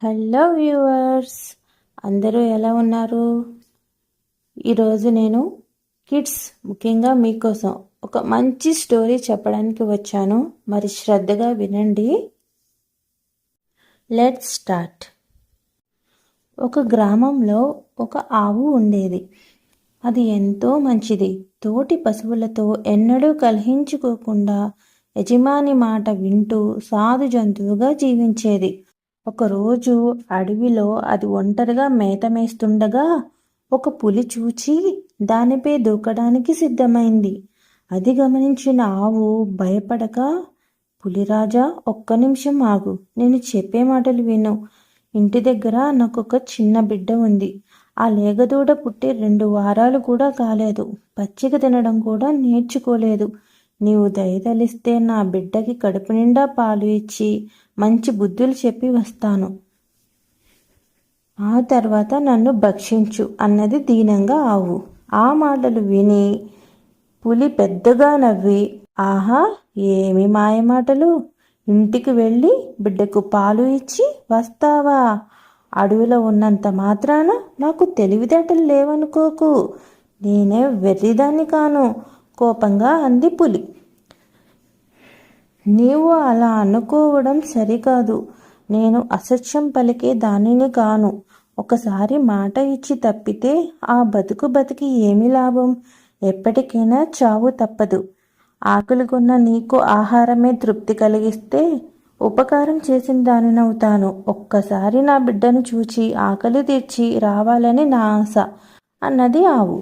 Hello viewers, అందరూ ఎలా ఉన్నారు? ఈరోజు నేను కిడ్స్ ముఖ్యంగా మీకోసం ఒక మంచి స్టోరీ చెప్పడానికి వచ్చాను. మరి శ్రద్ధగా వినండి. Let's start. ఒక గ్రామంలో ఒక ఆవు ఉండేది. అది ఎంతో మంచిది. తోటి పశువులతో ఎన్నడూ కలహించుకోకుండా యజమాని మాట వింటూ సాధు జంతువుగా జీవించేది. ఒకరోజు అడవిలో అది ఒంటరిగా మేత మేస్తుండగా ఒక పులి చూచి దానిపై దూకడానికి సిద్ధమైంది. అది గమనించిన ఆవు భయపడక, పులిరాజా, ఒక్క నిమిషం ఆగు, నేను చెప్పే మాటలు విను. ఇంటి దగ్గర నాకొక చిన్న బిడ్డ ఉంది. ఆ లేగదూడ పుట్టి 2 వారాలు కూడా కాలేదు. పచ్చిక తినడం కూడా నేర్చుకోలేదు. నీవు దయతలిస్తే నా బిడ్డకి కడుపు నిండా పాలు ఇచ్చి మంచి బుద్ధులు చెప్పి వస్తాను. ఆ తర్వాత నన్ను భక్షించు అన్నది దీనంగా ఆవు. ఆ మాటలు విని పులి పెద్దగా నవ్వి, ఆహా, ఏమి మాయమాటలు! ఇంటికి వెళ్ళి బిడ్డకు పాలు ఇచ్చి వస్తావా? అడవిలో ఉన్నంత మాత్రాన నాకు తెలివితేటలు లేవనుకోకు. నేనే వెర్రిదాన్ని కాను, కోపంగా అంది పులి. నీవు అలా అనుకోవడం సరికాదు. నేను అసత్యం పలికే దానిని కాను. ఒకసారి మాట ఇచ్చి తప్పితే ఆ బతికి ఏమి లాభం? ఎప్పటికైనా చావు తప్పదు. ఆకలిగొన్న నీకు ఆహారమే తృప్తి కలిగిస్తే ఉపకారం చేసిన దానినవుతాను. ఒక్కసారి నా బిడ్డను చూచి ఆకలి తీర్చి రావాలని నా ఆశ అన్నది ఆవు.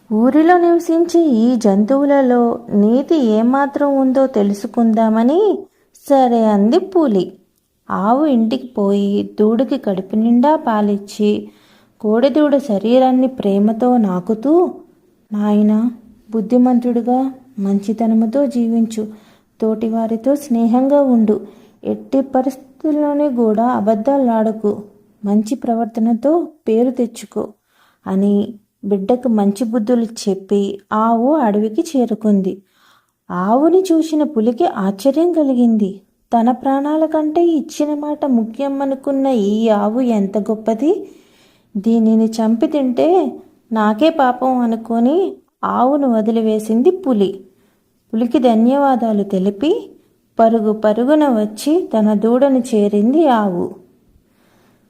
ఊరిలో నివసించే ఈ జంతువులలో నీతి ఏమాత్రం ఉందో తెలుసుకుందామని సరే అంది పులి. ఆవు ఇంటికి పోయి దూడకి కడుపు నిండా పాలిచ్చి కోడెదూడ శరీరాన్ని ప్రేమతో నాకుతూ, నాయనా, బుద్ధిమంతుడిగా మంచితనముతో జీవించు, తోటివారితో స్నేహంగా ఉండు, ఎట్టి పరిస్థితుల్లోనే కూడా అబద్ధాలాడకు, మంచి ప్రవర్తనతో పేరు తెచ్చుకో అని బిడ్డకు మంచి బుద్ధులు చెప్పి ఆవు అడవికి చేరుకుంది. ఆవుని చూసిన పులికి ఆశ్చర్యం కలిగింది. తన ప్రాణాల కంటే ఇచ్చిన మాట ముఖ్యం అనుకున్న ఈ ఆవు ఎంత గొప్పది! దీనిని చంపి తింటే నాకే పాపం అనుకొని ఆవును వదిలివేసింది పులి. పులికి ధన్యవాదాలు తెలిపి పరుగు పరుగున వచ్చి తన దూడను చేరింది ఆవు.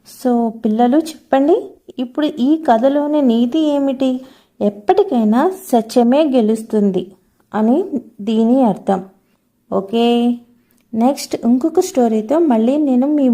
సో పిల్లలు, చెప్పండి, ఇప్పుడు ఈ కథలోని నీతి ఏమిటి? ఎప్పటికైనా సత్యమే గెలుస్తుంది అని దీని అర్థం. ఓకే, నెక్స్ట్ ఇంకొక స్టోరీతో మళ్ళీ నేను మీ